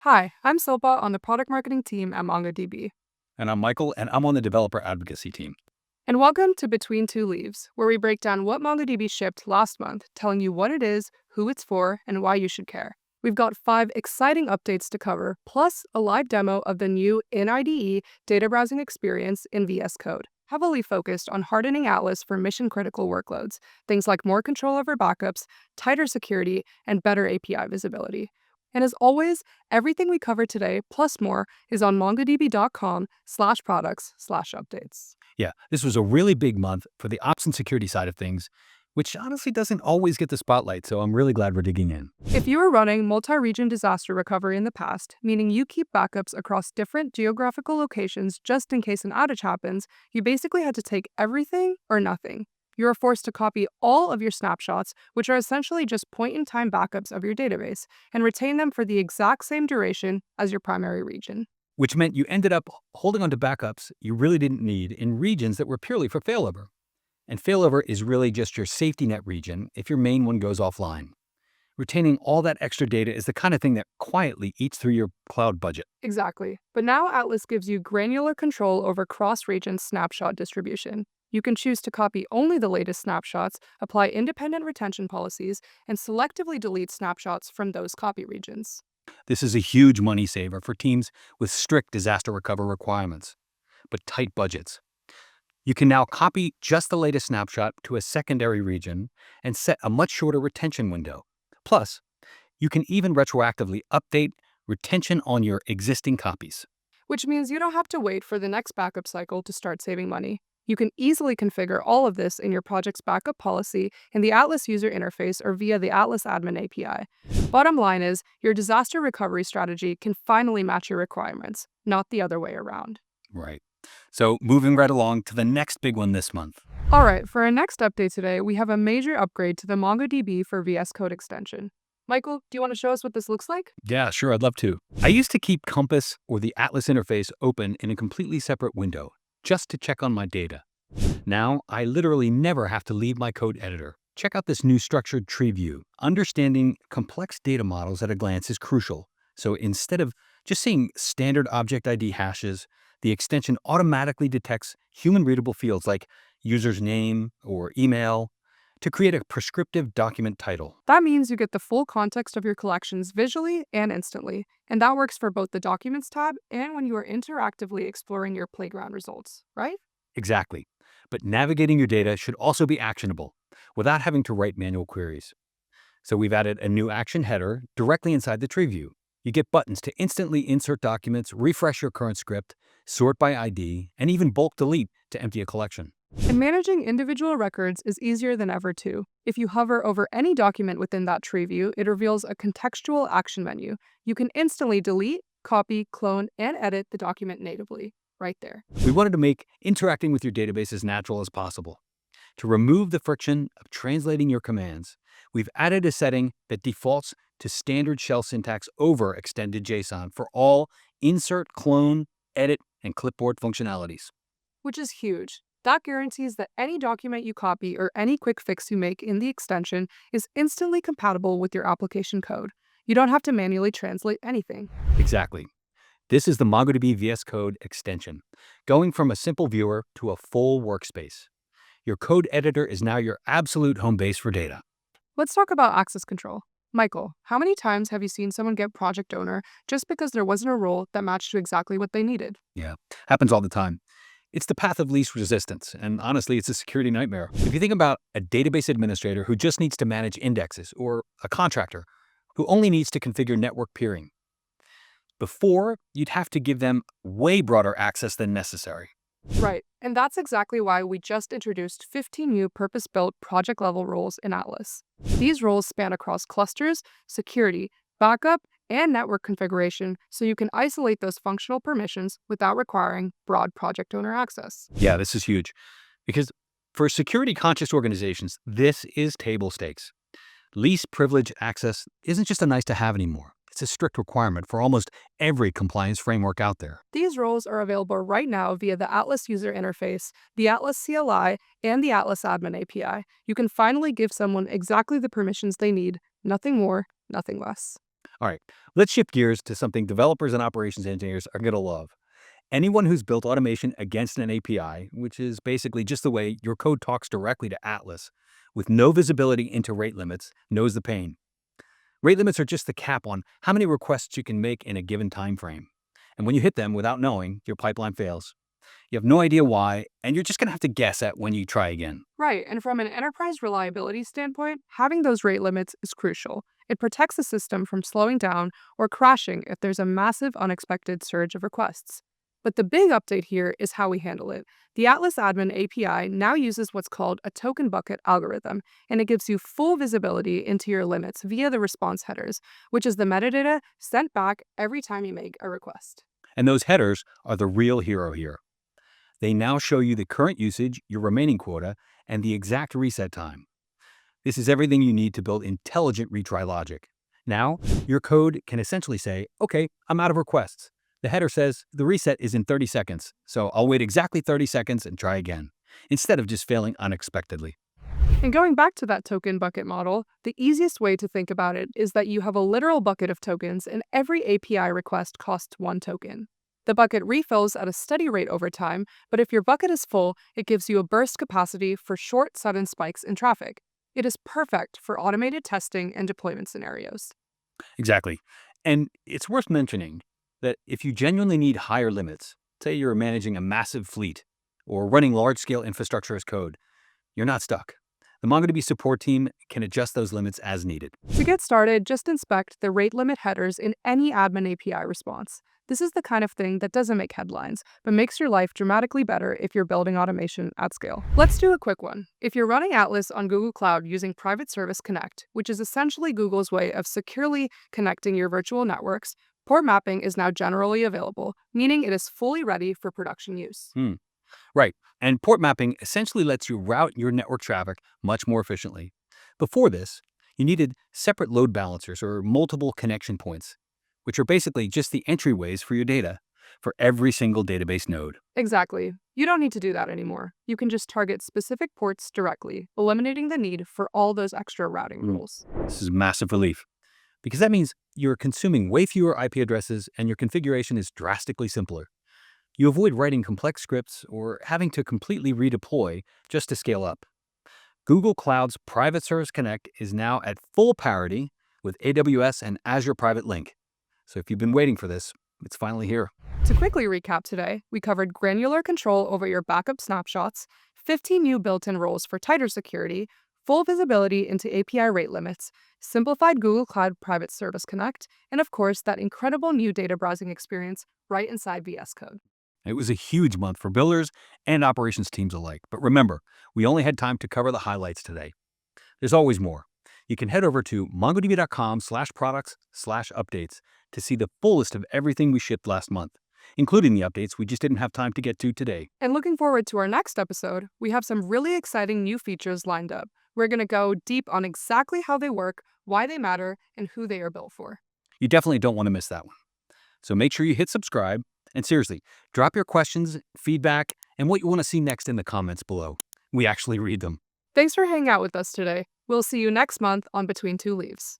Hi, I'm Silpa on the product marketing team at MongoDB. And I'm Michael, and I'm on the developer advocacy team. And welcome to Between Two Leaves, where we break down what MongoDB shipped last month, telling you what it is, who it's for, and why you should care. We've got 5 exciting updates to cover, plus a live demo of the new in-IDE data browsing experience in VS Code, heavily focused on hardening Atlas for mission-critical workloads, things like more control over backups, tighter security, and better API visibility. And as always, everything we cover today, plus more, is on mongodb.com/products/updates. Yeah, this was a really big month for the ops and security side of things, which honestly doesn't always get the spotlight, so I'm really glad we're digging in. If you were running multi-region disaster recovery in the past, meaning you keep backups across different geographical locations just in case an outage happens, you basically had to take everything or nothing. You are forced to copy all of your snapshots, which are essentially just point-in-time backups of your database, and retain them for the exact same duration as your primary region. Which meant you ended up holding onto backups you really didn't need in regions that were purely for failover. And failover is really just your safety net region if your main one goes offline. Retaining all that extra data is the kind of thing that quietly eats through your cloud budget. Exactly. But now Atlas gives you granular control over cross-region snapshot distribution. You can choose to copy only the latest snapshots, apply independent retention policies, and selectively delete snapshots from those copy regions. This is a huge money saver for teams with strict disaster recovery requirements, but tight budgets. You can now copy just the latest snapshot to a secondary region and set a much shorter retention window. Plus, you can even retroactively update retention on your existing copies. Which means you don't have to wait for the next backup cycle to start saving money. You can easily configure all of this in your project's backup policy in the Atlas user interface or via the Atlas admin API. Bottom line is, your disaster recovery strategy can finally match your requirements, not the other way around. Right. So moving right along to the next big one this month. All right, for our next update today, we have a major upgrade to the MongoDB for VS Code extension. Michael, do you want to show us what this looks like? Yeah, sure, I'd love to. I used to keep Compass or the Atlas interface open in a completely separate window, just to check on my data. Now, I literally never have to leave my code editor. Check out this new structured tree view. Understanding complex data models at a glance is crucial. So instead of just seeing standard object ID hashes, the extension automatically detects human-readable fields like user's name or email to create a prescriptive document title. That means you get the full context of your collections visually and instantly, and that works for both the Documents tab and when you are interactively exploring your playground results, right? Exactly. But navigating your data should also be actionable without having to write manual queries. So we've added a new action header directly inside the tree view. You get buttons to instantly insert documents, refresh your current script, sort by ID, and even bulk delete to empty a collection. And managing individual records is easier than ever too. If you hover over any document within that tree view, it reveals a contextual action menu. You can instantly delete, copy, clone, and edit the document natively, right there. We wanted to make interacting with your database as natural as possible. To remove the friction of translating your commands, we've added a setting that defaults to standard shell syntax over extended JSON for all insert, clone, edit, and clipboard functionalities. Which is huge. That guarantees that any document you copy or any quick fix you make in the extension is instantly compatible with your application code. You don't have to manually translate anything. Exactly. This is the MongoDB VS Code extension, going from a simple viewer to a full workspace. Your code editor is now your absolute home base for data. Let's talk about access control. Michael, how many times have you seen someone get project owner just because there wasn't a role that matched to exactly what they needed? Yeah, happens all the time. It's the path of least resistance, and honestly, it's a security nightmare. If you think about a database administrator who just needs to manage indexes, or a contractor who only needs to configure network peering, before, you'd have to give them way broader access than necessary. Right, and that's exactly why we just introduced 15 new purpose-built project-level roles in Atlas. These roles span across clusters, security, backup, and network configuration, so you can isolate those functional permissions without requiring broad project owner access. Yeah, this is huge, because for security-conscious organizations, this is table stakes. Least privilege access isn't just a nice-to-have anymore. It's a strict requirement for almost every compliance framework out there. These roles are available right now via the Atlas user interface, the Atlas CLI, and the Atlas admin API. You can finally give someone exactly the permissions they need, nothing more, nothing less. All right, let's shift gears to something developers and operations engineers are going to love. Anyone who's built automation against an API, which is basically just the way your code talks directly to Atlas, with no visibility into rate limits, knows the pain. Rate limits are just the cap on how many requests you can make in a given time frame. And when you hit them without knowing, your pipeline fails. You have no idea why, and you're just going to have to guess at when you try again. Right, and from an enterprise reliability standpoint, having those rate limits is crucial. It protects the system from slowing down or crashing if there's a massive unexpected surge of requests. But the big update here is how we handle it. The Atlas Admin API now uses what's called a token bucket algorithm, and it gives you full visibility into your limits via the response headers, which is the metadata sent back every time you make a request. And those headers are the real hero here. They now show you the current usage, your remaining quota, and the exact reset time. This is everything you need to build intelligent retry logic. Now, your code can essentially say, okay, I'm out of requests. The header says the reset is in 30 seconds, so I'll wait exactly 30 seconds and try again, instead of just failing unexpectedly. And going back to that token bucket model, the easiest way to think about it is that you have a literal bucket of tokens and every API request costs one token. The bucket refills at a steady rate over time, but if your bucket is full, it gives you a burst capacity for short, sudden spikes in traffic. It is perfect for automated testing and deployment scenarios. Exactly. And it's worth mentioning that if you genuinely need higher limits, say you're managing a massive fleet or running large-scale infrastructure as code, you're not stuck. The MongoDB support team can adjust those limits as needed. To get started, just inspect the rate limit headers in any admin API response. This is the kind of thing that doesn't make headlines, but makes your life dramatically better if you're building automation at scale. Let's do a quick one. If you're running Atlas on Google Cloud using Private Service Connect, which is essentially Google's way of securely connecting your virtual networks, port mapping is now generally available, meaning it is fully ready for production use. Right. And port mapping essentially lets you route your network traffic much more efficiently. Before this, you needed separate load balancers or multiple connection points, which are basically just the entryways for your data for every single database node. Exactly. You don't need to do that anymore. You can just target specific ports directly, eliminating the need for all those extra routing rules. This is massive relief because that means you're consuming way fewer IP addresses and your configuration is drastically simpler. You avoid writing complex scripts or having to completely redeploy just to scale up. Google Cloud's Private Service Connect is now at full parity with AWS and Azure Private Link. So if you've been waiting for this, it's finally here. To quickly recap today, we covered granular control over your backup snapshots, 15 new built-in roles for tighter security, full visibility into API rate limits, simplified Google Cloud Private Service Connect, and of course, that incredible new data browsing experience right inside VS Code. It was a huge month for builders and operations teams alike. But remember, we only had time to cover the highlights today. There's always more. You can head over to mongodb.com/products/updates to see the full list of everything we shipped last month, including the updates we just didn't have time to get to today. And looking forward to our next episode, we have some really exciting new features lined up. We're going to go deep on exactly how they work, why they matter, and who they are built for. You definitely don't want to miss that one. So make sure you hit subscribe. And seriously, drop your questions, feedback, and what you want to see next in the comments below. We actually read them. Thanks for hanging out with us today. We'll see you next month on Between Two Leaves.